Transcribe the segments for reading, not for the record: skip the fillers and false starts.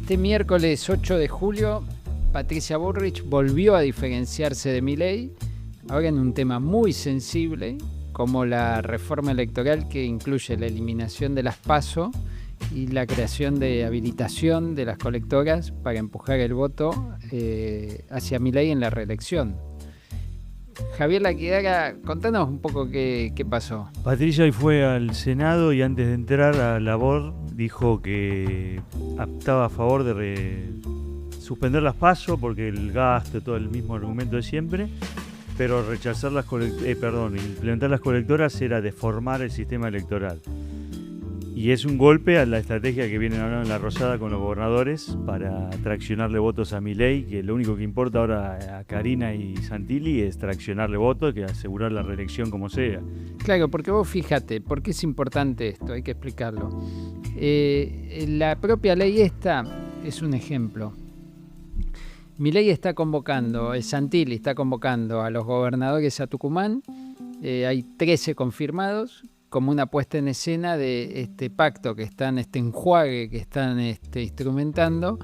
Este miércoles 8 de julio, Patricia Bullrich volvió a diferenciarse de Milei, ahora en un tema muy sensible, como la reforma electoral que incluye la eliminación de las PASO y la creación de habilitación de las colectoras para empujar el voto hacia Milei en la reelección. Javier Laquidaga, contanos un poco qué pasó. Patricia hoy fue al Senado y antes de entrar a labor dijo que estaba a favor de suspender las PASO porque el gasto, todo el mismo argumento de siempre, pero rechazar implementar las colectoras era deformar el sistema electoral. Y es un golpe a la estrategia que vienen hablando en La Rosada con los gobernadores para traccionarle votos a Milei, que lo único que importa ahora a Karina y Santilli es traccionarle votos, que asegurar la reelección como sea. Claro, porque vos fíjate, ¿por qué es importante esto? Hay que explicarlo. La propia ley esta es un ejemplo. Milei está convocando, Santilli está convocando a los gobernadores a Tucumán, hay 13 confirmados, como una puesta en escena de este pacto que están, este enjuague que están instrumentando,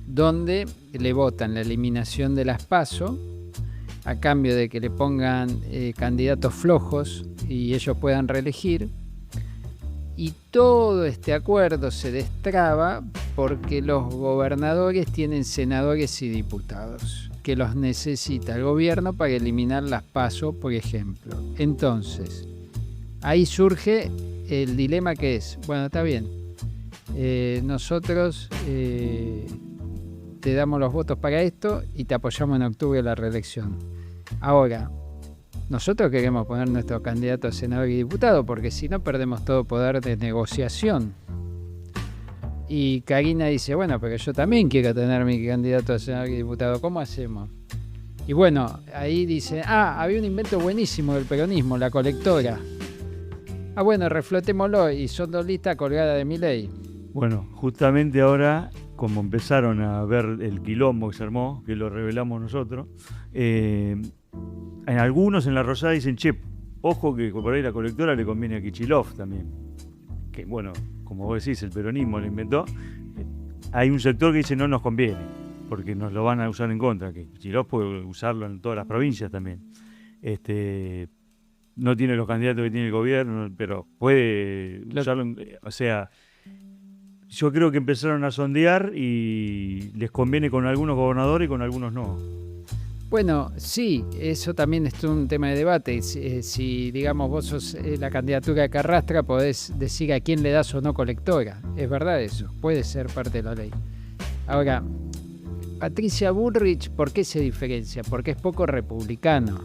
donde le votan la eliminación de las PASO a cambio de que le pongan candidatos flojos y ellos puedan reelegir. Y todo este acuerdo se destraba porque los gobernadores tienen senadores y diputados, que los necesita el gobierno para eliminar las PASO, por ejemplo. Entonces, ahí surge el dilema que es, bueno, está bien, nosotros te damos los votos para esto y te apoyamos en octubre en la reelección. Ahora, nosotros queremos poner nuestro candidato a senador y diputado porque si no perdemos todo poder de negociación. Y Karina dice, bueno, pero yo también quiero tener mi candidato a senador y diputado, ¿cómo hacemos? Y bueno, ahí dice, había un invento buenísimo del peronismo, la colectora. Bueno, reflotémoslo y son dos listas colgadas de Milei. Bueno, justamente ahora, como empezaron a ver el quilombo que se armó, que lo revelamos nosotros, en algunos en La Rosada dicen, che, ojo que por ahí la colectora le conviene a Kicillof también. Que bueno, como vos decís, el peronismo lo inventó. Hay un sector que dice no nos conviene, porque nos lo van a usar en contra, que Kicillof puede usarlo en todas las provincias también. No tiene los candidatos que tiene el gobierno, pero puede usarlo. O sea, yo creo que empezaron a sondear y les conviene con algunos gobernadores y con algunos no. Bueno, sí, eso también es un tema de debate. Si digamos, vos sos la candidatura que arrastra, podés decir a quién le das o no colectora. Es verdad eso, puede ser parte de la ley. Ahora, Patricia Bullrich, ¿por qué se diferencia? Porque es poco republicano.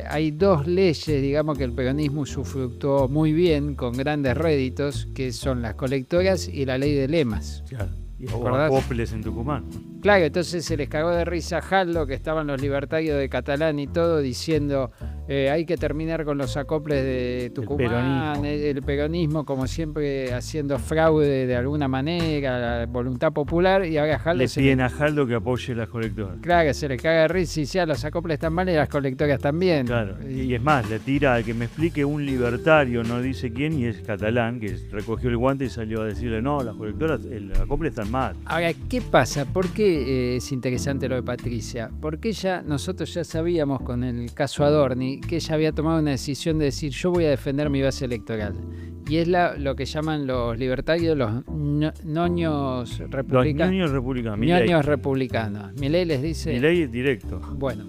Hay dos leyes, digamos, que el peronismo usufructuó muy bien, con grandes réditos, que son las colectoras y la ley de lemas. Claro. O acoples en Tucumán. Claro, entonces se les cagó de risa a Jaldo, que estaban los libertarios de Catalán y todo, diciendo hay que terminar con los acoples de Tucumán, el peronismo como siempre haciendo fraude de alguna manera, la voluntad popular, y ahora Jaldo... Le piden a Jaldo que apoye las colectoras. Claro, se les caga de risa y dice, los acoples están mal y las colectoras también. Claro, y es más, le tira al que me explique un libertario, no dice quién, y es Catalán, que recogió el guante y salió a decirle, no, las colectoras, el acople están mal. Ahora, ¿qué pasa? ¿Por qué es interesante lo de Patricia? Porque nosotros ya sabíamos con el caso Adorni que ella había tomado una decisión de decir yo voy a defender mi base electoral. Y es lo que llaman los libertarios los ñoños republicanos. Los ñoños republicanos. Ñoños republicanos. Milei les dice... Milei es directo. Bueno,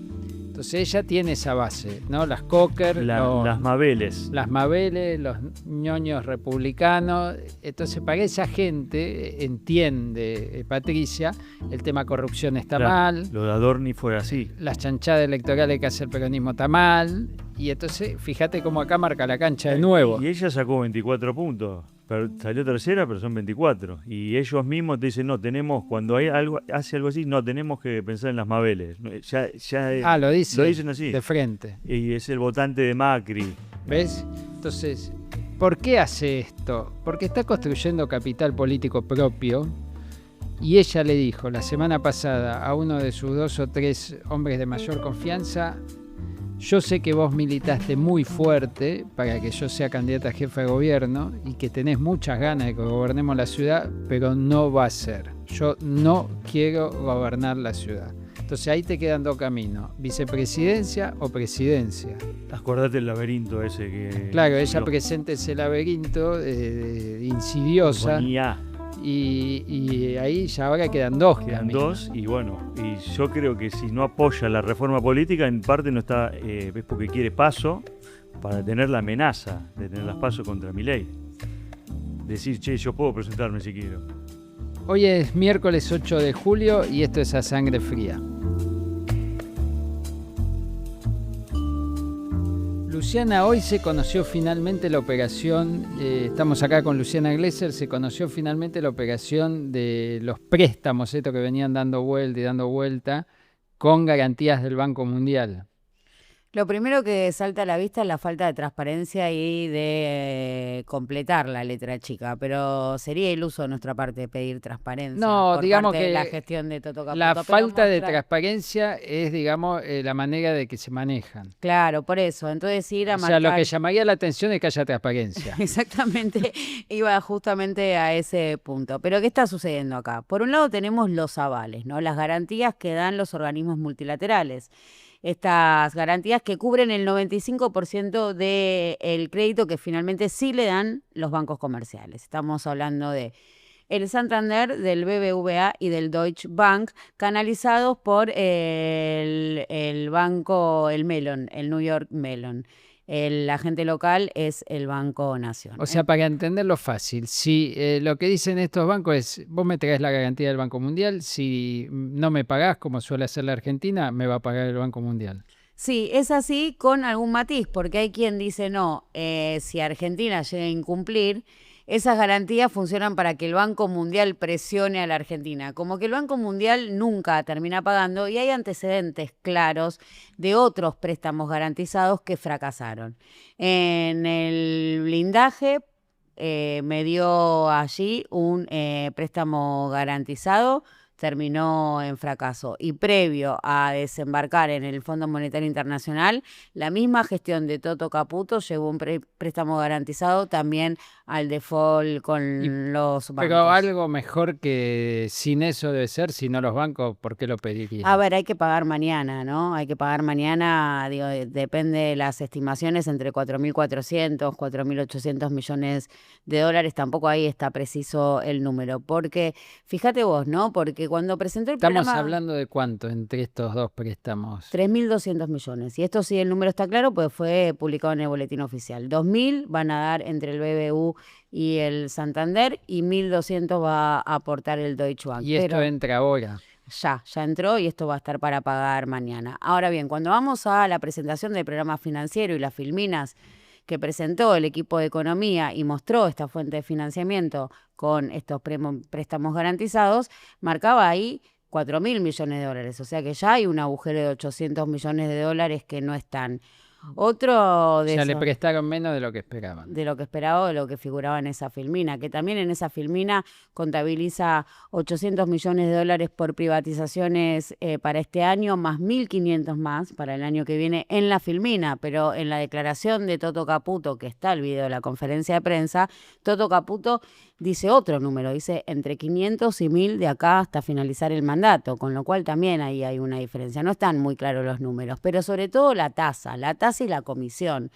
entonces ella tiene esa base, ¿no? Las Cocker, las Mabeles. Las Mabeles, los ñoños republicanos. Entonces, para esa gente, entiende Patricia, el tema corrupción está mal. Lo de Adorni fue así. Las chanchadas electorales que hace el peronismo está mal. Y entonces, fíjate cómo acá marca la cancha de nuevo. Y ella sacó 24 puntos. Pero salió tercera, pero son 24. Y ellos mismos te dicen, no, tenemos, hace algo así, no, tenemos que pensar en las Mabeles. Lo dicen así. De frente. Y es el votante de Macri. ¿Ves? Entonces, ¿por qué hace esto? Porque está construyendo capital político propio. Y ella le dijo la semana pasada a uno de sus 2 o 3 hombres de mayor confianza, Yo sé que vos militaste muy fuerte para que yo sea candidata a jefa de gobierno y que tenés muchas ganas de que gobernemos la ciudad, pero no va a ser. yo no quiero gobernar la ciudad. Entonces ahí te quedan dos caminos, vicepresidencia o presidencia. Acordate el laberinto ese que... Claro, ella presenta ese laberinto insidiosa. Y ahí ya ahora quedan dos caminos. Y bueno, y yo creo que si no apoya la reforma política, en parte no está, es porque quiere paso para tener la amenaza de tener las pasos contra Milei. Decir, che, yo puedo presentarme si quiero. Hoy es miércoles 8 de julio y esto es A Sangre Fría. Luciana, hoy se conoció finalmente la operación, estamos acá con Luciana Glesser, se conoció finalmente la operación de los préstamos, esto que venían dando vuelta, con garantías del Banco Mundial. Lo primero que salta a la vista es la falta de transparencia y de completar la letra chica, pero sería iluso de nuestra parte pedir transparencia. No, digamos que la gestión de Toto Caputo. La falta de transparencia es, digamos, la manera de que se manejan. Claro, por eso. Entonces ir a marcar... O sea, lo que llamaría la atención es que haya transparencia. Exactamente, iba justamente a ese punto. Pero ¿qué está sucediendo acá? Por un lado tenemos los avales, ¿no? Las garantías que dan los organismos multilaterales. Estas garantías que cubren el 95% del crédito que finalmente sí le dan los bancos comerciales. Estamos hablando de el Santander, del BBVA y del Deutsche Bank, canalizados por el banco, el Mellon, el New York Mellon. El agente local es el Banco Nación. O sea, para entenderlo fácil, si lo que dicen estos bancos es, vos me traes la garantía del Banco Mundial, si no me pagás, como suele hacer la Argentina, me va a pagar el Banco Mundial. Sí, es así con algún matiz, porque hay quien dice, no, si Argentina llega a incumplir, esas garantías funcionan para que el Banco Mundial presione a la Argentina. Como que el Banco Mundial nunca termina pagando y hay antecedentes claros de otros préstamos garantizados que fracasaron. En el blindaje me dio allí un préstamo garantizado, terminó en fracaso. Y previo a desembarcar en el Fondo Monetario Internacional, la misma gestión de Toto Caputo llevó un préstamo garantizado también al default con los bancos. Pero algo mejor que sin eso debe ser, si no los bancos, ¿por qué lo pedirían? A ver, hay que pagar mañana, ¿no? Hay que pagar mañana, digo, depende de las estimaciones, entre 4.400, 4.800 millones de dólares. Tampoco ahí está preciso el número, porque, fíjate vos, ¿no? Porque cuando presentó el programa... Estamos hablando de cuánto entre estos dos préstamos. 3.200 millones. Y esto sí, el número está claro, pues fue publicado en el boletín oficial. 2.000 van a dar entre el BBU y el Santander y 1.200 va a aportar el Deutsche Bank. Y esto entra ahora. Ya entró y esto va a estar para pagar mañana. Ahora bien, cuando vamos a la presentación del programa financiero y las filminas que presentó el equipo de economía y mostró esta fuente de financiamiento con estos préstamos garantizados, marcaba ahí 4.000 millones de dólares. O sea que ya hay un agujero de 800 millones de dólares que no están. Otro de o sea, le prestaron menos de lo que esperaban. De lo que esperaba, de lo que figuraba en esa filmina, que también en esa filmina contabiliza 800 millones de dólares por privatizaciones para este año, más 1.500 más para el año que viene en la filmina, pero en la declaración de Toto Caputo, que está el video de la conferencia de prensa, Toto Caputo dice otro número, dice entre 500 y 1.000 de acá hasta finalizar el mandato, con lo cual también ahí hay una diferencia. No están muy claros los números, pero sobre todo la tasa y la comisión.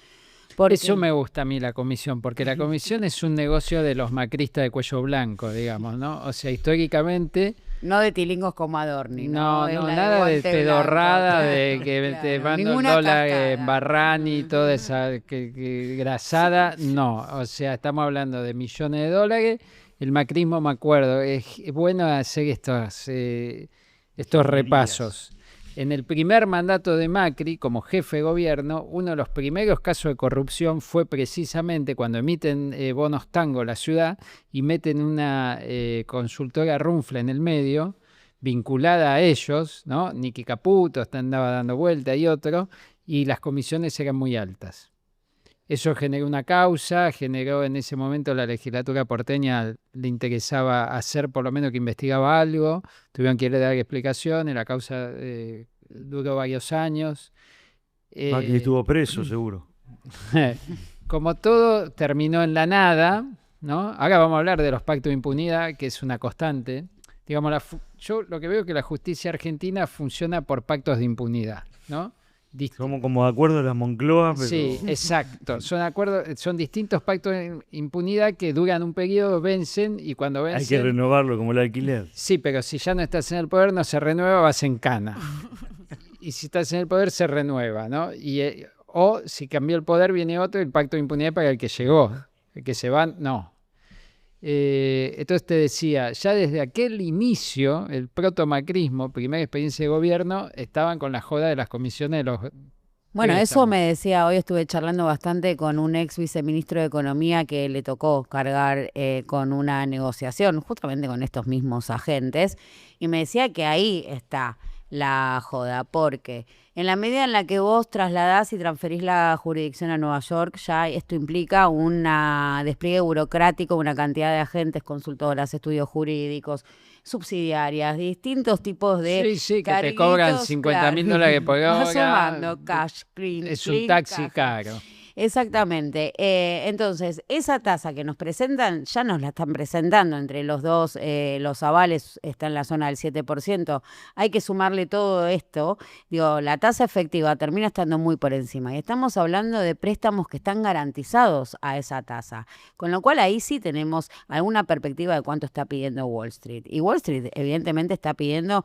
Porque... Eso me gusta a mí, la comisión, porque la comisión es un negocio de los macristas de cuello blanco, digamos, ¿no? O sea, históricamente... No de tilingos como Adorni. No, nada de pedorrada, de que te mando el dólar en Barrani y toda esa grasada. No, o sea, estamos hablando de millones de dólares. El macrismo, me acuerdo, es bueno hacer estos repasos. En el primer mandato de Macri, como jefe de gobierno, uno de los primeros casos de corrupción fue precisamente cuando emiten bonos tango la ciudad y meten una consultora Runfla en el medio, vinculada a ellos, ¿no? Nicky Caputo andaba dando vuelta y otro, y las comisiones eran muy altas. Eso generó una causa, generó en ese momento la legislatura porteña, le interesaba hacer por lo menos que investigaba algo, tuvieron que ir a dar explicaciones, la causa duró varios años. Macri estuvo preso, seguro. Como todo terminó en la nada, ¿no? Ahora vamos a hablar de los pactos de impunidad, que es una constante. digamos, yo lo que veo es que la justicia argentina funciona por pactos de impunidad, ¿no? Como de acuerdo a la Moncloa, pero... Sí, exacto. Son distintos pactos de impunidad que duran un periodo, vencen y cuando vencen... Hay que renovarlo como el alquiler. Sí, pero si ya no estás en el poder, no se renueva, vas en cana. Y si estás en el poder, se renueva, ¿no? O si cambió el poder, viene otro, el pacto de impunidad para el que llegó. El que se va, no. Entonces te decía, ya desde aquel inicio, el protomacrismo, primera experiencia de gobierno, estaban con la joda de las comisiones de los... Bueno, eso me decía, hoy estuve charlando bastante con un ex viceministro de Economía que le tocó cargar con una negociación justamente con estos mismos agentes y me decía que ahí está la joda, porque en la medida en la que vos trasladás y transferís la jurisdicción a Nueva York, ya esto implica un despliegue burocrático, una cantidad de agentes, consultoras, estudios jurídicos, subsidiarias, distintos tipos de Sí, que te cobran $50.000 por hora. Vas sumando cash, clean, es un taxi caro. Exactamente. Entonces, esa tasa que nos presentan, ya nos la están presentando entre los dos, los avales está en la zona del 7%. Hay que sumarle todo esto. Digo, la tasa efectiva termina estando muy por encima. Y estamos hablando de préstamos que están garantizados a esa tasa. Con lo cual, ahí sí tenemos alguna perspectiva de cuánto está pidiendo Wall Street. Y Wall Street, evidentemente, está pidiendo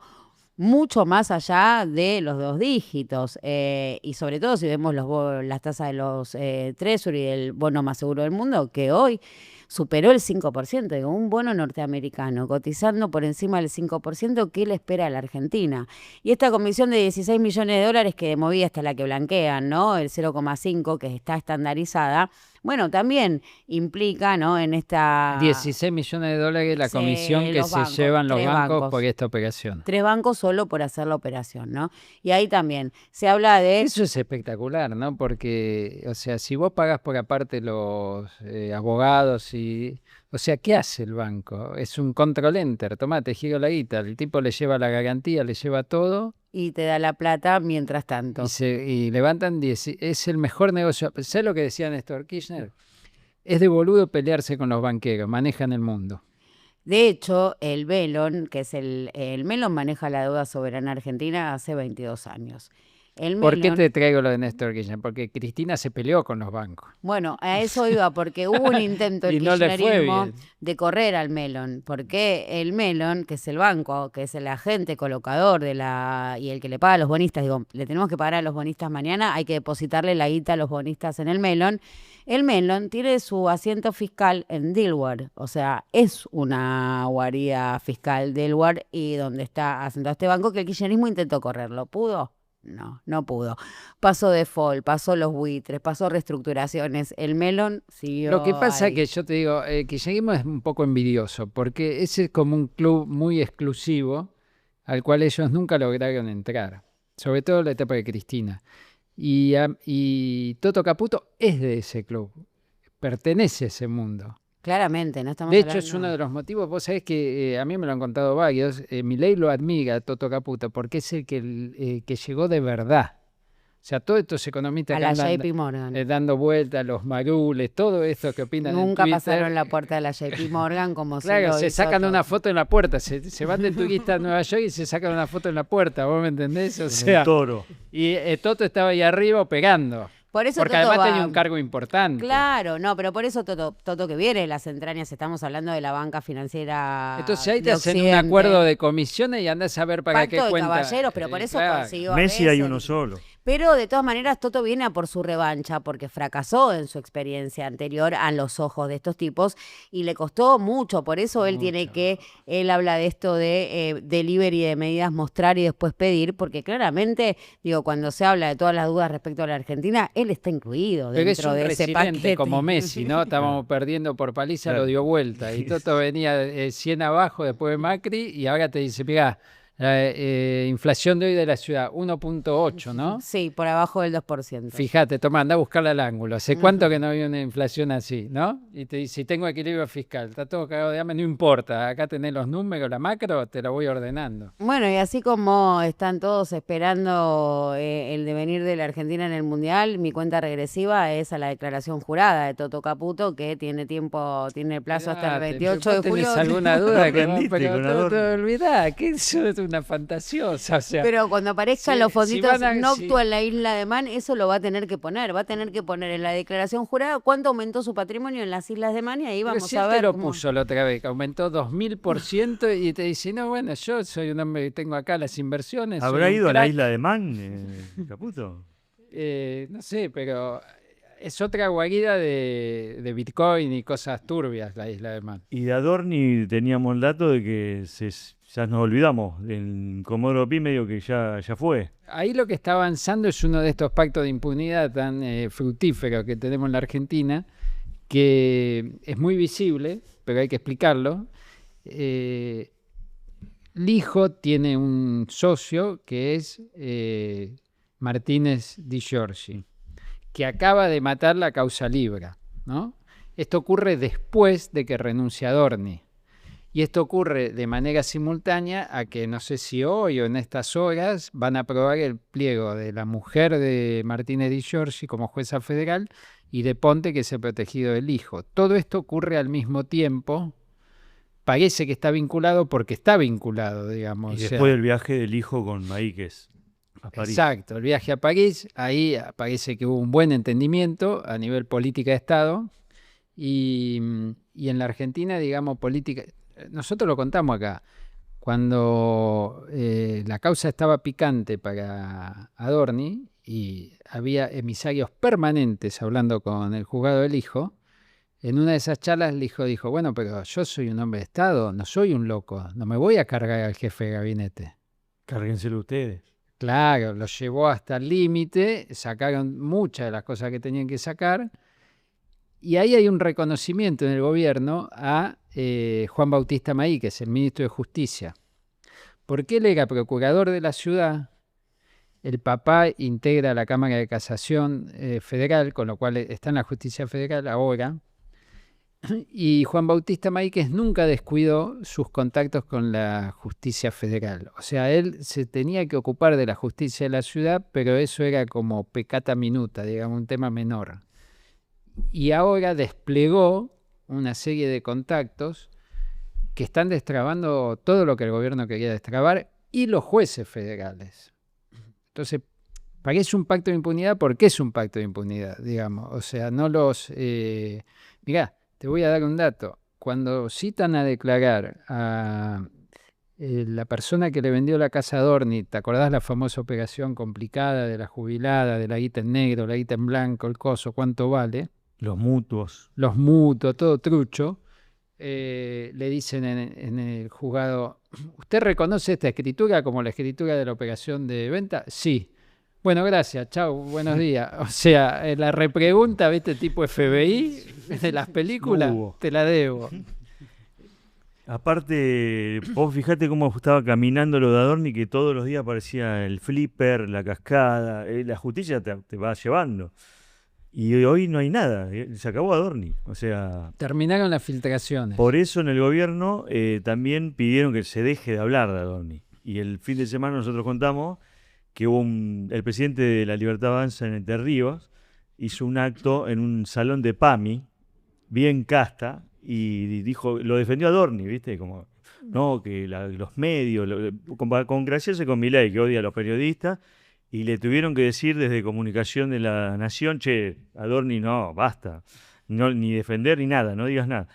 mucho más allá de los 2 dígitos, y sobre todo si vemos las tasas de los Treasury, el bono más seguro del mundo, que hoy superó el 5%, digo, un bono norteamericano cotizando por encima del 5%, ¿qué le espera a la Argentina? Y esta comisión de $16 millones que de movida hasta la que blanquean, ¿no? El 0,5 que está estandarizada, bueno, también implica, ¿no? En esta... $16 millones la comisión que se llevan los bancos por esta operación. 3 bancos solo por hacer la operación, ¿no? Y ahí también se habla de... Eso es espectacular, ¿no? Porque, o sea, si vos pagás por aparte los abogados y... O sea, ¿qué hace el banco? Es un control enter, tomate, giro la guita, el tipo le lleva la garantía, le lleva todo... Y te da la plata mientras tanto. Y levantan 10. Es el mejor negocio. ¿Sabes lo que decía Néstor Kirchner? Es de boludo pelearse con los banqueros, manejan el mundo. De hecho, el Melon, que es el Melon maneja la deuda soberana argentina hace 22 años. ¿Por qué te traigo lo de Néstor Kirchner? Porque Cristina se peleó con los bancos. Bueno, a eso iba, porque hubo un intento del kirchnerismo de correr al Melon, porque el Melon, que es el banco, que es el agente colocador y el que le paga a los bonistas, digo, le tenemos que pagar a los bonistas mañana, hay que depositarle la guita a los bonistas en el Melon. El Melon tiene su asiento fiscal en Delaware, o sea, es una guarida fiscal Delaware y donde está asentado este banco que el kirchnerismo intentó correrlo. ¿Pudo? No pudo. Pasó default, pasó los buitres, pasó reestructuraciones. El Melon siguió. Lo que pasa ahí. que yo te digo, Kirchnerismo es un poco envidioso, porque ese es como un club muy exclusivo al cual ellos nunca lograron entrar, sobre todo en la etapa de Cristina. Y Toto Caputo es de ese club, pertenece a ese mundo. Claramente, no estamos De hecho, hablando... es uno de los motivos, vos sabés que a mí me lo han contado varios, Milei lo admira a Toto Caputo porque es el que llegó de verdad. O sea, todos estos economistas a que la andan JP Morgan. Dando vueltas, los marules, todo esto que opinan Nunca en Twitter. pasaron la puerta de la JP Morgan como claro, se sacan todo. una foto en la puerta, se van de turista a Nueva York y se sacan una foto en la puerta, ¿vos me entendés? O sea, el toro. Y Toto estaba ahí arriba operando. Por eso porque Toto además va... tenía un cargo importante. Claro, no, pero por eso Toto que viene de las entrañas, estamos hablando de la banca financiera. Entonces ahí te de hacen Occidente. un acuerdo de comisiones y andás a ver para Pacto qué de cuenta. caballeros, pero por eso claro. consiguió. Messi hay uno solo. Pero de todas maneras, Toto viene a por su revancha porque fracasó en su experiencia anterior a los ojos de estos tipos y le costó mucho. Por eso él tiene que, él habla de esto de delivery de medidas, mostrar y después pedir, porque claramente, digo, cuando se habla de todas las dudas respecto a la Argentina, él está incluido dentro de ese paquete. Como Messi, ¿no? Estábamos perdiendo por paliza, lo dio vuelta. Y Toto venía 100 abajo después de Macri y ahora te dice, mirá, inflación de hoy de la ciudad, 1.8, ¿no? Sí, por abajo del 2%. Fíjate, toma, anda a buscarla al ángulo. ¿Hace Ujú. cuánto que no había una inflación así, no? Y te dice, si tengo equilibrio fiscal, está todo cagado de hambre, no importa. Acá tenés los números, la macro, te la voy ordenando. Bueno, y así como están todos esperando el devenir de la Argentina en el Mundial, mi cuenta regresiva es a la declaración jurada de Toto Caputo, que tiene plazo hasta el Quedate, 28 ¿vos de julio. tenés alguna duda? Que no, Aprendiste pero con te Adorni. olvidá, que eso es una fantasiosa, o sea. Pero cuando aparezcan Sí, los si fonditos van a- Noctua si- en la isla de Man, eso lo va a tener que poner. Va a tener que poner en la declaración jurada cuánto aumentó su patrimonio en las Islas de Man y ahí Pero vamos si a él te ver lo cómo... puso la otra vez, que aumentó 2000% y te dice, no, bueno, yo soy un hombre que tengo acá las inversiones. ¿Habrá soy un ido a la crack. isla de Man, Caputo? No sé, pero es otra guarida de Bitcoin y cosas turbias la isla de Man. Y de Adorni teníamos el dato de que ya nos olvidamos. En Comodoro Pi medio que ya fue. Ahí lo que está avanzando es uno de estos pactos de impunidad tan fructíferos que tenemos en la Argentina, que es muy visible, pero hay que explicarlo. Lijo tiene un socio que es Martínez Di Giorgi, que acaba de matar la causa Libra, ¿no? Esto ocurre después de que renuncia Adorni. Y esto ocurre de manera simultánea a que no sé si hoy o en estas horas van a aprobar el pliego de la mujer de Martínez Di Giorgi como jueza federal y de Ponte, que es el protegido del hijo. Todo esto ocurre al mismo tiempo. Parece que está vinculado porque está vinculado, digamos. Y o sea, después del viaje del hijo con Maíquez a París. exacto, el viaje a París, ahí parece que hubo un buen entendimiento a nivel política de Estado y en la Argentina, digamos, política, nosotros lo contamos acá, cuando la causa estaba picante para Adorni y había emisarios permanentes hablando con el juzgado del hijo, en una de esas charlas el hijo dijo, bueno, pero yo soy un hombre de Estado, no soy un loco, no me voy a cargar al jefe de gabinete. Cárguenselo ustedes. Claro, lo llevó hasta el límite, sacaron muchas de las cosas que tenían que sacar, y ahí hay un reconocimiento en el gobierno a Juan Bautista Maí, que es el ministro de Justicia, porque él era procurador de la ciudad, el papá integra la Cámara de Casación Federal, con lo cual está en la Justicia Federal ahora, y Juan Bautista Maíquez nunca descuidó sus contactos con la justicia federal. O sea, él se tenía que ocupar de la justicia de la ciudad, pero eso era como peccata minuta, digamos, un tema menor. Y ahora desplegó una serie de contactos que están destrabando todo lo que el gobierno quería destrabar y los jueces federales. Entonces, parece un pacto de impunidad porque es un pacto de impunidad, digamos. O sea, no los... mirá, te voy a dar un dato. Cuando citan a declarar a la persona que le vendió la casa a Adorni, ¿te acordás la famosa operación complicada de la jubilada, de la guita en negro, la guita en blanco, el coso, cuánto vale? Los mutuos. Los mutuos, todo trucho. Le dicen en el juzgado, ¿usted reconoce esta escritura como la escritura de la operación de venta? Sí. Bueno, gracias, chao, buenos días. O sea, la repregunta, ¿viste? Tipo FBI de las películas, No hubo. te la debo. Aparte, vos fijate cómo estaba caminando lo de Adorni, que todos los días aparecía el flipper, la cascada, la justicia te va llevando. Y hoy no hay nada, se acabó Adorni. O sea, Terminaron las filtraciones. por eso en el gobierno también pidieron que se deje de hablar de Adorni. Y el fin de semana nosotros contamos que hubo el presidente de La Libertad Avanza en Entre Ríos hizo un acto en un salón de PAMI, bien casta, y dijo, lo defendió a Adorni, ¿viste? Como, no, que los medios, con Graciela y con Milei, que odia a los periodistas, y le tuvieron que decir desde Comunicación de la Nación, che, Adorni no, basta, no, ni defender ni nada, no digas nada.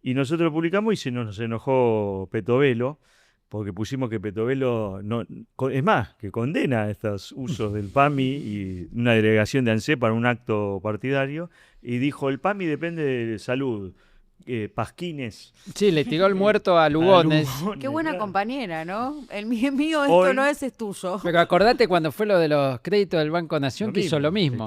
Y nosotros lo publicamos y se nos enojó Petovelo, porque pusimos que Petovelo, es más, que condena estos usos del PAMI y una delegación de ANSES para un acto partidario, y dijo, el PAMI depende de salud, Pasquines. Sí, le tiró el muerto a Lugones. Qué buena claro. compañera, ¿no? El mío, esto Hoy- no es tuyo. Pero acordate cuando fue lo de los créditos del Banco Nación, que hizo lo mismo.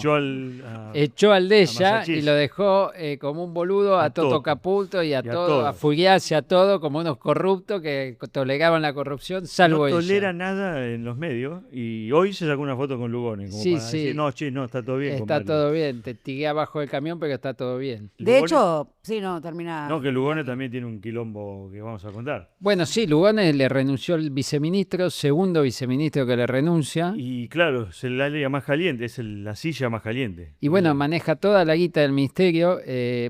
Echó al de ella Masachis. y lo dejó como un boludo a Toto Toto. Capulto y a Y a todo, todos. a Fugiarse a todo, como unos corruptos que toleraban la corrupción, salvo No ella. tolera nada en los medios y hoy se sacó una foto con Lugones como Sí, para sí. decir, no, che, no, está todo bien. Está compadre". todo bien, te tigué abajo del camión, pero está todo bien. De Lugones- hecho, sí, no, termina. No, que Lugones también tiene un quilombo que vamos a contar. Bueno, sí, Lugones le renunció el viceministro, segundo viceministro que le renuncia. Y claro, es la liga más caliente, es la silla más caliente. Y bueno, maneja toda la guita del ministerio.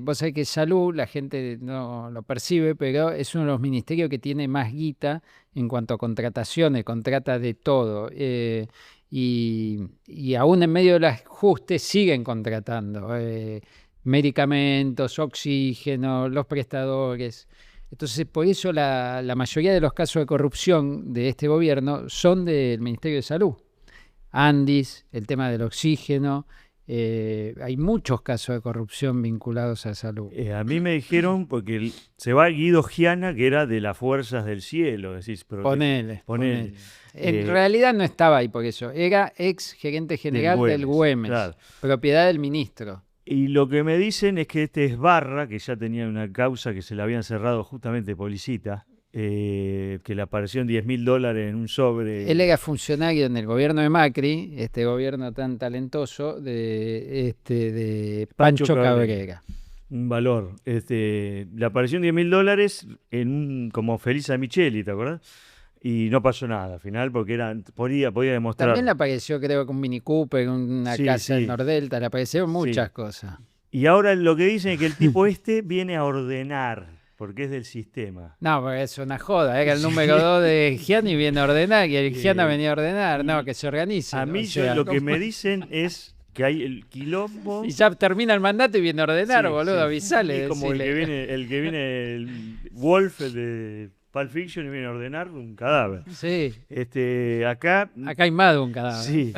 Vos sabés que Salud, la gente no lo percibe, pero es uno de los ministerios que tiene más guita en cuanto a contrataciones, contrata de todo. Y aún en medio del ajuste siguen contratando medicamentos, oxígeno, los prestadores. Entonces, por eso la mayoría de los casos de corrupción de este gobierno son del Ministerio de Salud. Andis, el tema del oxígeno. Hay muchos casos de corrupción vinculados a salud. A mí me dijeron, porque se va Guido Giana, que era de las fuerzas del cielo. Decís, pero Ponele. ponele. En realidad no estaba ahí por eso. Era ex gerente general del Güemes, claro. propiedad del ministro. Y lo que me dicen es que este es Barra, que ya tenía una causa que se le habían cerrado justamente Policita, que le apareció en $10.000 en un sobre. Él era funcionario en el gobierno de Macri, este gobierno tan talentoso de Pancho Cabrera. Un valor. Le apareció en $10.000 como Felisa Micheli, ¿te acordás? Y no pasó nada al final porque podía demostrar. También le apareció, creo, con un Mini Cooper, una Sí, casa sí. en Nordelta, le aparecieron muchas cosas. Y ahora lo que dicen es que el tipo viene a ordenar, porque es del sistema. No, porque es una joda, era el número 2 de Gianni, viene a ordenar, y el Gianna venía a ordenar, no, que se organice. A mí o sea, lo que ¿cómo? me dicen es que hay el quilombo. Y ya termina el mandato y viene a ordenar, Sí, boludo, sí. avisale. Es como el decile. que viene el Wolf, el de Pulp Fiction, y viene a ordenar un cadáver. Sí, Acá, acá hay más de un cadáver. sí.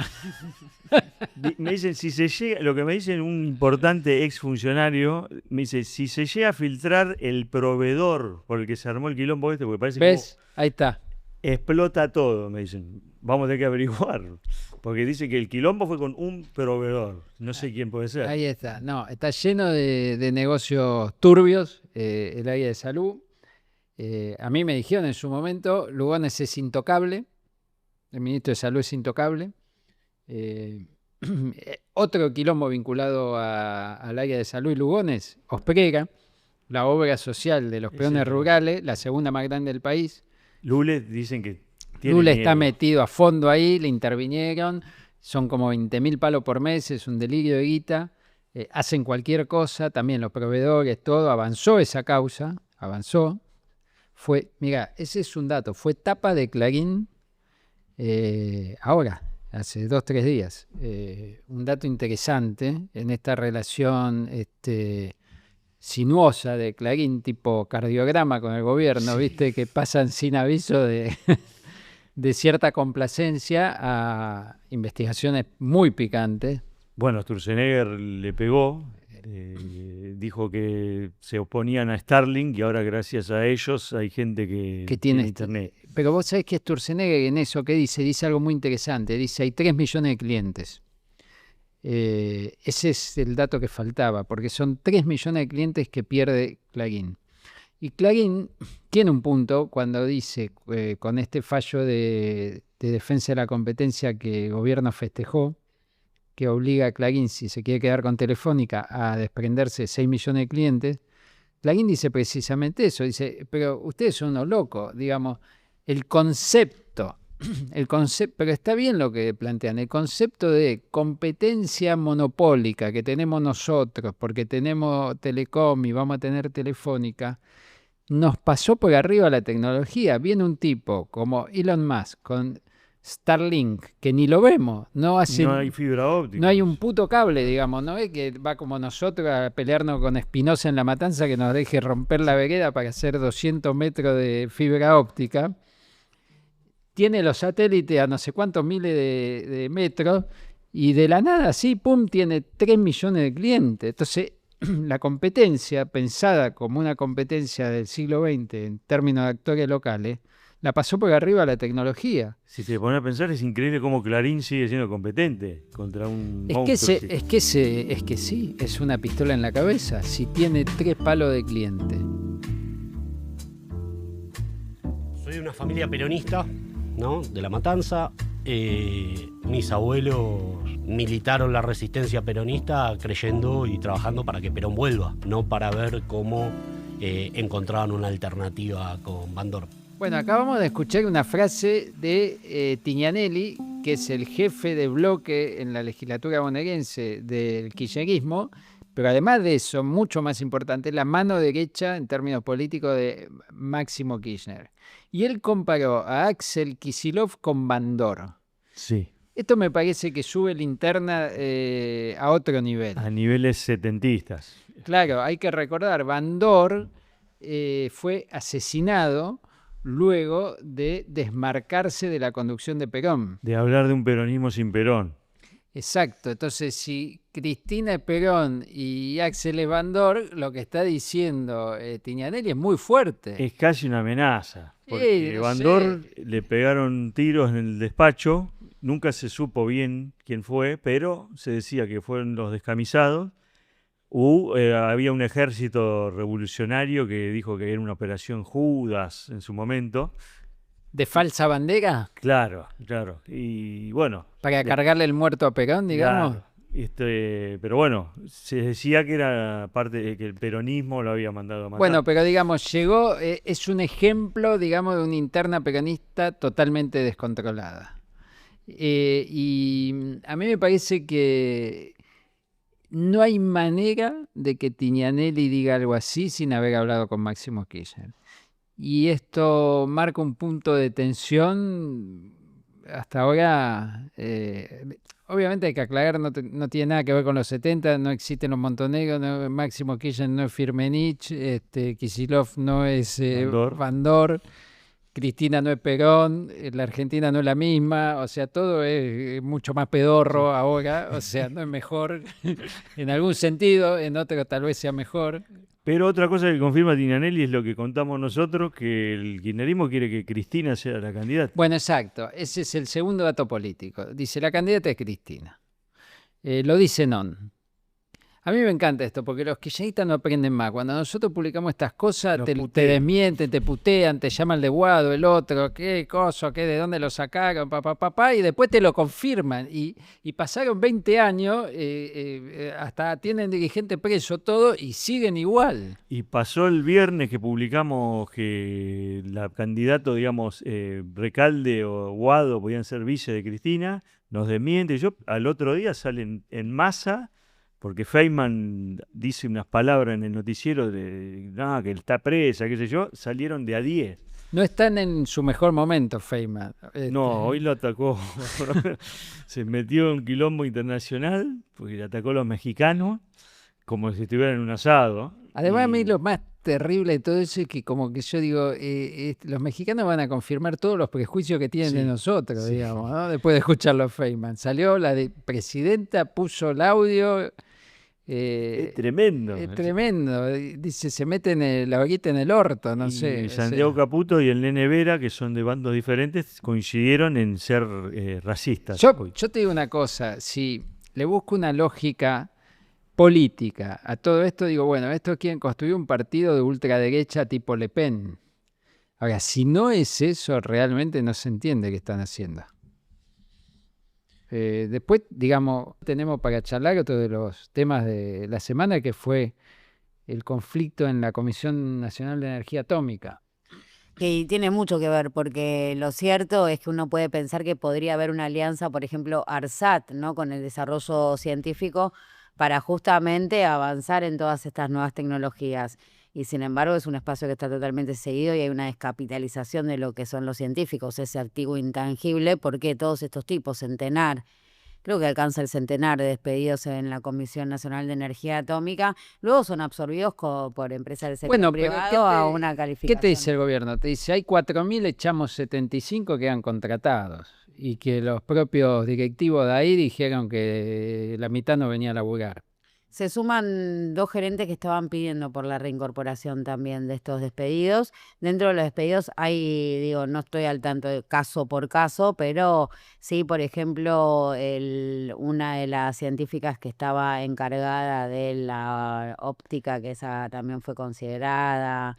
Me dicen, si se llega, lo que me dicen un importante exfuncionario, me dice, si se llega a filtrar el proveedor por el que se armó el quilombo porque parece ¿Ves? Ahí está. que explota todo, me dicen. Vamos a tener que averiguar. Porque dice que el quilombo fue con un proveedor. No sé quién puede ser. Ahí está. No, está lleno de negocios turbios, el área de salud. A mí me dijeron en su momento, Lugones es intocable, el ministro de Salud es intocable. Otro quilombo vinculado al área de salud y Lugones, Osprega, la obra social de los peones rurales, la segunda más grande del país. Lule dicen que tiene Lula está miedo. metido a fondo ahí, le intervinieron, son como 20.000 palos por mes, es un delirio de guita, hacen cualquier cosa, también los proveedores, todo, avanzó esa causa, avanzó. Mira, ese es un dato, fue tapa de Clarín ahora, hace 2-3 días. Un dato interesante en esta relación sinuosa de Clarín, tipo cardiograma con el gobierno, viste, que pasan sin aviso de cierta complacencia a investigaciones muy picantes. Bueno, Sturzenegger le pegó, dijo que se oponían a Starlink y ahora gracias a ellos hay gente que tiene internet. Pero vos sabés que Sturzenegger en eso que dice algo muy interesante. Dice, hay 3 millones de clientes. Ese es el dato que faltaba, porque son 3 millones de clientes que pierde Clarín. Y Clarín tiene un punto cuando dice, con este fallo de defensa de la competencia que el gobierno festejó, que obliga a Clarín, si se quiere quedar con Telefónica, a desprenderse de 6 millones de clientes. Clarín dice precisamente eso, dice, pero ustedes son unos locos, digamos, el concepto, pero está bien lo que plantean, el concepto de competencia monopólica que tenemos nosotros, porque tenemos Telecom y vamos a tener Telefónica, nos pasó por arriba la tecnología. Viene un tipo como Elon Musk con Starlink, que ni lo vemos, no hay fibra óptica. No hay un puto cable, digamos, no es que va como nosotros a pelearnos con Espinosa en La Matanza que nos deje romper la vereda para hacer 200 metros de fibra óptica. Tiene los satélites a no sé cuántos miles de metros y de la nada, así, pum, tiene 3 millones de clientes. Entonces, la competencia, pensada como una competencia del siglo XX en términos de actores locales, la pasó por arriba a la tecnología. Si te pones a pensar, es increíble cómo Clarín sigue siendo competente contra un Es monstruo. que sí, es una pistola en la cabeza, si tiene 3 palos de cliente. Soy de una familia peronista, ¿no? De La Matanza. Mis abuelos militaron la resistencia peronista creyendo y trabajando para que Perón vuelva, no para ver cómo encontraban una alternativa con Bandor. Bueno, acabamos de escuchar una frase de Tignanelli, que es el jefe de bloque en la legislatura bonaerense del kirchnerismo, pero además de eso, mucho más importante, la mano derecha en términos políticos de Máximo Kirchner. Y él comparó a Axel Kicillof con Bandor. Sí, Esto me parece que sube linterna a otro nivel. a niveles setentistas. Claro, hay que recordar, Bandor fue asesinado luego de desmarcarse de la conducción de Perón. De hablar de un peronismo sin Perón. Exacto, entonces si Cristina es Perón y Axel es Bandor, lo que está diciendo Tignanelli es muy fuerte. Es casi una amenaza. Porque no Bandor sé. le pegaron tiros en el despacho. Nunca se supo bien quién fue, pero se decía que fueron los descamisados. Había un ejército revolucionario que dijo que era una operación Judas en su momento. ¿De falsa bandera? Claro, claro. Y bueno. Para cargarle el muerto a Perón, digamos. Claro, pero bueno, se decía que era parte de que el peronismo lo había mandado a matar. Bueno, pero digamos, llegó, es un ejemplo, digamos, de una interna peronista totalmente descontrolada. Y a mí me parece que no hay manera de que Tignanelli diga algo así sin haber hablado con Máximo Kirchner. Y esto marca un punto de tensión. Hasta ahora, obviamente hay que aclarar, no tiene nada que ver con los 70, no existen los montoneros, Máximo Kirchner no es Firmenich, Kicillof no es Bandor, Cristina no es Perón, la Argentina no es la misma, o sea, todo es mucho más pedorro ahora, o sea, no es mejor en algún sentido, en otro tal vez sea mejor. Pero otra cosa que confirma Tignanelli es lo que contamos nosotros, que el kirchnerismo quiere que Cristina sea la candidata. Bueno, exacto, ese es el segundo dato político. Dice, la candidata es Cristina. Lo dice Non. A mí me encanta esto, porque los kirchneristas no aprenden más. Cuando nosotros publicamos estas cosas, te desmienten, te putean, te llaman de guado, el otro, qué cosa, qué, de dónde lo sacaron, y después te lo confirman. Y pasaron 20 años, hasta tienen dirigente preso, todo, y siguen igual. Y pasó el viernes que publicamos que la candidato, digamos, Recalde o Guado podían ser vice de Cristina, nos desmiente. Al otro día salen en masa. Porque Feynman dice unas palabras en el noticiero de que él está presa, qué sé yo, salieron de a 10. No están en su mejor momento, Feynman. No, hoy lo atacó. Se metió en un quilombo internacional, porque le atacó a los mexicanos, como si estuvieran en un asado. Además, a mí lo más terrible de todo eso es que como que yo digo, los mexicanos van a confirmar todos los prejuicios que tienen de nosotros, digamos, ¿no? Después de escucharlo a Feynman. Salió la de presidenta, puso el audio. Es tremendo. Es tremendo. Dice, se meten la vaguita en el orto, no sé. Santiago Caputo y el Nene Vera, que son de bandos diferentes, coincidieron en ser racistas. Yo te digo una cosa, si le busco una lógica política a todo esto, digo, bueno, estos quieren construir un partido de ultraderecha tipo Le Pen. Ahora, si no es eso, realmente no se entiende qué están haciendo. Después, digamos, tenemos para charlar otro de los temas de la semana, que fue el conflicto en la Comisión Nacional de Energía Atómica. Que tiene mucho que ver, porque lo cierto es que uno puede pensar que podría haber una alianza, por ejemplo, ARSAT, ¿no?, con el desarrollo científico para justamente avanzar en todas estas nuevas tecnologías. Y sin embargo es un espacio que está totalmente seguido y hay una descapitalización de lo que son los científicos, ese activo intangible, porque todos estos tipos, creo que alcanza el centenar de despedidos en la Comisión Nacional de Energía Atómica, luego son absorbidos por empresas del sector privado a una calificación. ¿Qué te dice el gobierno? Te dice, hay 4.000, echamos 75 que quedan contratados, y que los propios directivos de ahí dijeron que la mitad no venía a laburar. Se suman 2 gerentes que estaban pidiendo por la reincorporación también de estos despedidos. Dentro de los despedidos hay, digo, no estoy al tanto de caso por caso, pero sí, por ejemplo, una de las científicas que estaba encargada de la óptica, que esa también fue considerada.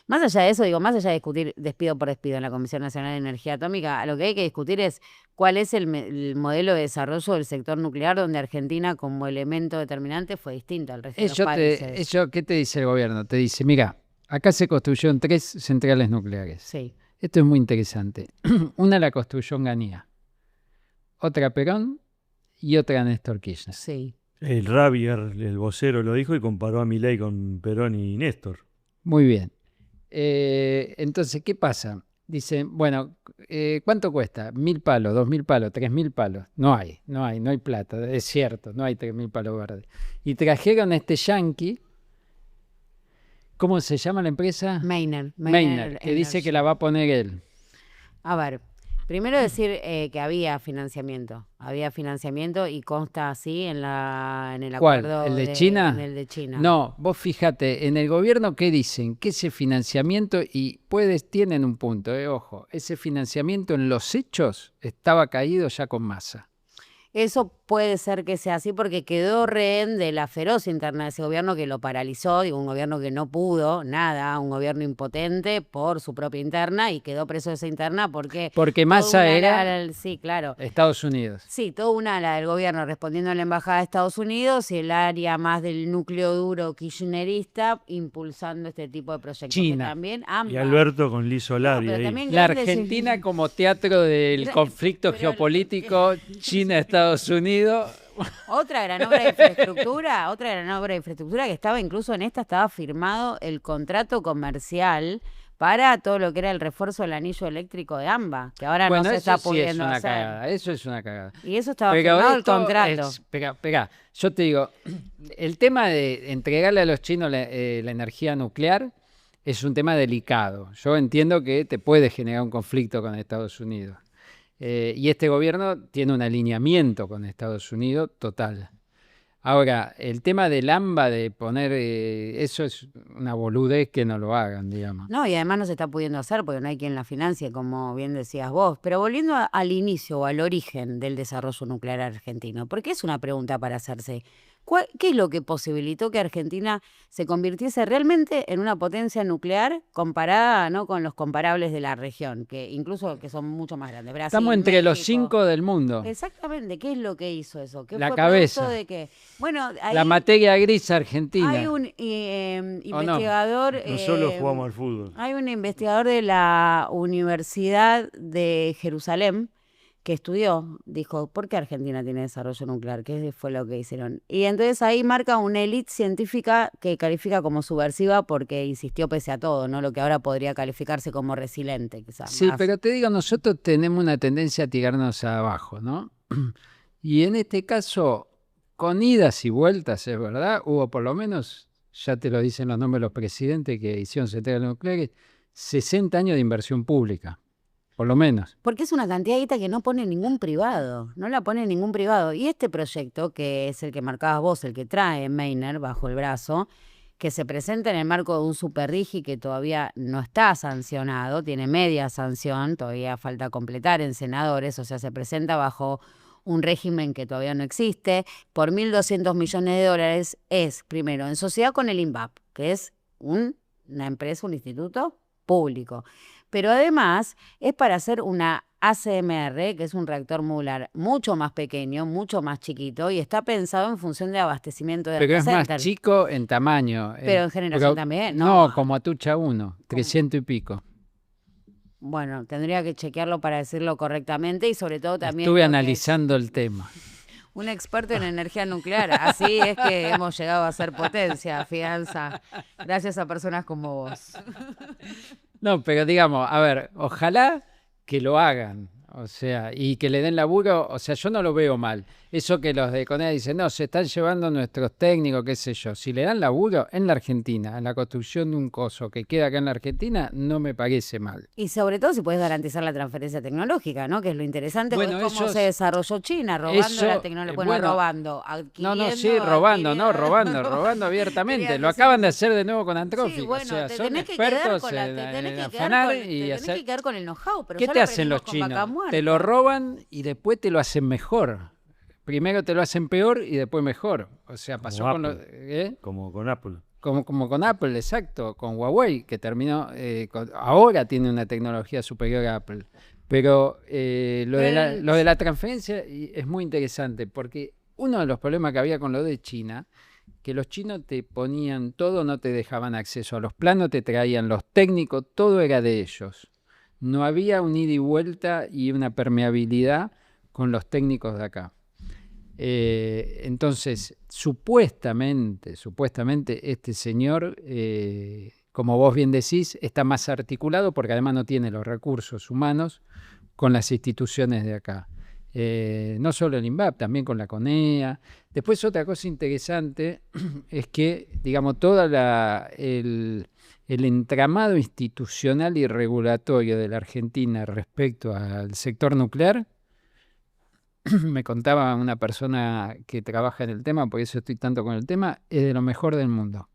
Más allá de eso, digo, más allá de discutir despido por despido en la Comisión Nacional de Energía Atómica, lo que hay que discutir es cuál es el modelo de desarrollo del sector nuclear, donde Argentina como elemento determinante fue distinto al resto de los países. ¿Qué te dice el gobierno? Te dice, mira, acá se construyeron 3 centrales nucleares. Sí. Esto es muy interesante. Una la construyó Onganía, otra Perón y otra Néstor Kirchner. Sí. El Rabier, el vocero, lo dijo y comparó a Milei con Perón y Néstor. Muy bien. Entonces, ¿qué pasa? Dicen, bueno, ¿cuánto cuesta? 1.000 palos, 2.000 palos, 3.000 palos. No hay plata, es cierto, no hay 3.000 palos verdes. Y trajeron este yanqui, ¿cómo se llama la empresa? Maynard, que dice que la va a poner él. A ver, primero decir que había financiamiento y consta así en el ¿Cuál? acuerdo. ¿El de China? En el de China. No, vos fíjate, en el gobierno, ¿qué dicen? Que ese financiamiento, y tienen un punto, ojo, ese financiamiento en los hechos estaba caído ya con Massa. Eso puede ser que sea así porque quedó rehén de la feroz interna de ese gobierno que lo paralizó, digo, un gobierno que no pudo nada, un gobierno impotente por su propia interna y quedó preso de esa interna porque Massa era sí, claro. Estados Unidos. Sí, toda una ala del gobierno respondiendo a la embajada de Estados Unidos y el área más del núcleo duro kirchnerista impulsando este tipo de proyectos. China. Que también ambas. Y Alberto con Liz Solari pero ahí. también La grandes- Argentina como teatro del conflicto pero- geopolítico China-Estados Unidos. Otra gran obra de infraestructura que estaba incluso estaba firmado el contrato comercial para todo lo que era el refuerzo del anillo eléctrico de AMBA, que ahora no se está pudiendo hacer. Cagada, eso es una cagada. Y eso estaba firmado el contrato. Yo te digo, el tema de entregarle a los chinos la energía nuclear es un tema delicado. Yo entiendo que te puede generar un conflicto con Estados Unidos. Y este gobierno tiene un alineamiento con Estados Unidos total. Ahora, el tema del AMBA, de poner eso es una boludez que no lo hagan, digamos. No, y además no se está pudiendo hacer porque no hay quien la financie, como bien decías vos. Pero volviendo al inicio o al origen del desarrollo nuclear argentino, porque es una pregunta para hacerse. ¿Qué es lo que posibilitó que Argentina se convirtiese realmente en una potencia nuclear comparada, ¿no?, con los comparables de la región, que incluso que son mucho más grandes? Brasil, Estamos entre los México. 5 del mundo. Exactamente. ¿Qué es lo que hizo eso? ¿Qué La fue cabeza. producto de qué? Bueno, ahí La materia gris argentina. hay un investigador. No solo jugamos al fútbol. Hay un investigador de la Universidad de Jerusalén que estudió, dijo, ¿por qué Argentina tiene desarrollo nuclear? ¿Qué fue lo que hicieron? Y entonces ahí marca una élite científica que califica como subversiva porque insistió pese a todo, ¿no? Lo que ahora podría calificarse como resiliente, quizás. Sí, pero te digo, nosotros tenemos una tendencia a tirarnos abajo, ¿no? Y en este caso, con idas y vueltas, es verdad, hubo por lo menos, ya te lo dicen los nombres de los presidentes que hicieron centrales nucleares, 60 años de inversión pública. Por lo menos. Porque es una cantidad de guita que no pone ningún privado, no la pone ningún privado. Y este proyecto, que es el que marcabas vos, el que trae Maynard bajo el brazo, que se presenta en el marco de un superrigi que todavía no está sancionado, tiene media sanción, todavía falta completar en senadores, o sea, se presenta bajo un régimen que todavía no existe, por 1.200 millones de dólares, es, primero, en sociedad con el INVAP, que es una empresa, un instituto público. Pero además es para hacer una ACMR, que es un reactor modular mucho más pequeño, mucho más chiquito, y está pensado en función de abastecimiento de Pero es data más center. chico en tamaño. Pero en generación porque- también, No, ¿no? como Atucha 1, 300 y pico. Bueno, tendría que chequearlo para decirlo correctamente y sobre todo también... Estuve lo que es analizando el tema. un experto en energía nuclear. Así es que hemos llegado a ser potencia, Fianza, gracias a personas como vos. No, pero digamos, a ver, ojalá que lo hagan. O sea, y que le den laburo, o sea, yo no lo veo mal. Eso que los de CONEA dicen, no, se están llevando nuestros técnicos, qué sé yo. Si le dan laburo en la Argentina, en la construcción de un coso que queda acá en la Argentina, no me parece mal. Y sobre todo si puedes garantizar la transferencia tecnológica, ¿no? Que es lo interesante, Bueno, cómo ellos- se desarrolló China, robando eso, la tecnología. Bueno, bueno, robando, adquiriendo. No, sí, robando abiertamente. Querías Lo decir- acaban de hacer de nuevo con Antrofi. Sí, o bueno, sea, te son tenés que quedar expertos con la, en, te tenés en que quedar afanar con, y te tenés hacer... que quedar con el know-how, pero ¿Qué ya te lo hacen los aprendimos con Vaca chinos? Muerta. Te lo roban y después te lo hacen mejor. Primero te lo hacen peor y después mejor. O sea, pasó Como con lo, Apple. Como con Apple. como con Apple, exacto, con Huawei, que terminó, ahora tiene una tecnología superior a Apple. Pero lo de la transferencia es muy interesante, porque uno de los problemas que había con lo de China, que los chinos te ponían todo, no te dejaban acceso a los planos, te traían los técnicos, todo era de ellos. No había un ida y vuelta y una permeabilidad con los técnicos de acá. Entonces, supuestamente, este señor, como vos bien decís, está más articulado porque además no tiene los recursos humanos con las instituciones de acá. No solo el INVAP, también con la CONEA. Después otra cosa interesante es que, digamos, el entramado institucional y regulatorio de la Argentina respecto al sector nuclear, me contaba una persona que trabaja en el tema, por eso estoy tanto con el tema, es de lo mejor del mundo.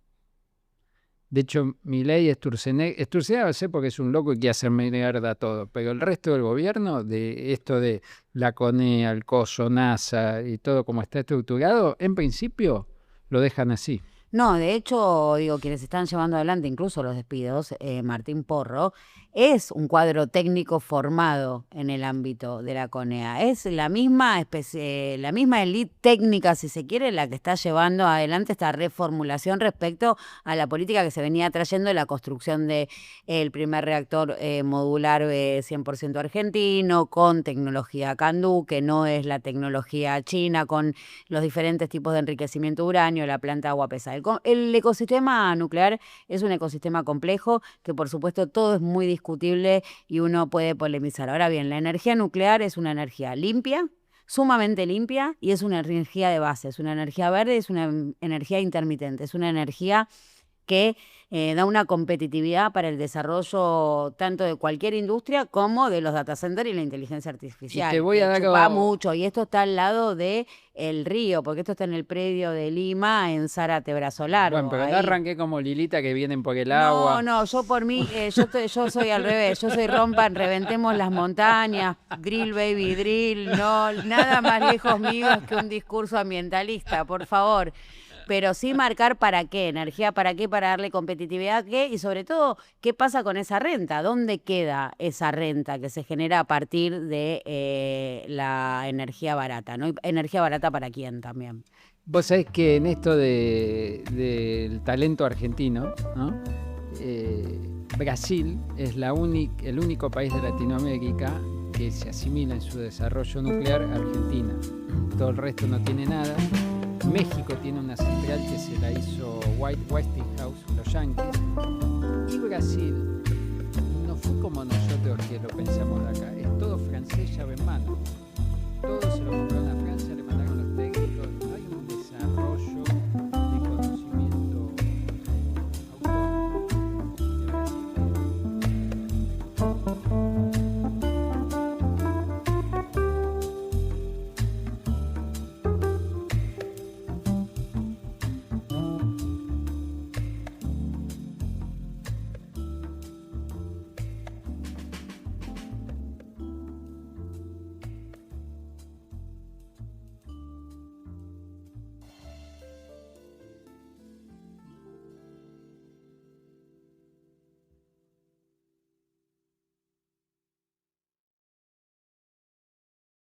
De hecho, Milei, Sturzenegger lo sé porque es un loco y quiere hacer mierda todo, pero el resto del gobierno, de esto de la CONEA, el COSO, NASA y todo como está estructurado, en principio lo dejan así. No, de hecho, digo, quienes están llevando adelante incluso los despidos, Martín Porro, es un cuadro técnico formado en el ámbito de la CONEA. Es la misma élite técnica, si se quiere, la que está llevando adelante esta reformulación respecto a la política que se venía trayendo de la construcción del primer reactor modular 100% argentino, con tecnología CANDU, que no es la tecnología china, con los diferentes tipos de enriquecimiento de uranio, la planta de agua pesada. El ecosistema nuclear es un ecosistema complejo que, por supuesto, todo es muy discutible y uno puede polemizar. Ahora bien, la energía nuclear es una energía limpia, sumamente limpia, y es una energía de base, es una energía verde, es una energía intermitente, es una energía que da una competitividad para el desarrollo tanto de cualquier industria como de los data centers y la inteligencia artificial. Y te voy a dar chupa mucho, y esto está al lado de el río, porque esto está en el predio de Lima, en Zárate Brazo Largo. Bueno, pero ahí. no arranqué como Lilita que vienen por el agua. No, yo por mí, yo soy al revés, yo soy rompan, reventemos las montañas, drill baby drill, no, nada más lejos mío que un discurso ambientalista, por favor. Pero sí marcar para qué, energía para qué, para darle competitividad a qué, y sobre todo, qué pasa con esa renta, dónde queda esa renta que se genera a partir de la energía barata, ¿no? Energía barata para quién también. Vos sabés que en esto del talento argentino, ¿no? Brasil es el único país de Latinoamérica que se asimila en su desarrollo nuclear a Argentina. Todo el resto no tiene nada. México tiene una central que se la hizo Westinghouse, los yankees. Y Brasil no fue como nosotros que lo pensamos de acá. Es todo francés, llave en mano. Todo se lo compraron a Francia.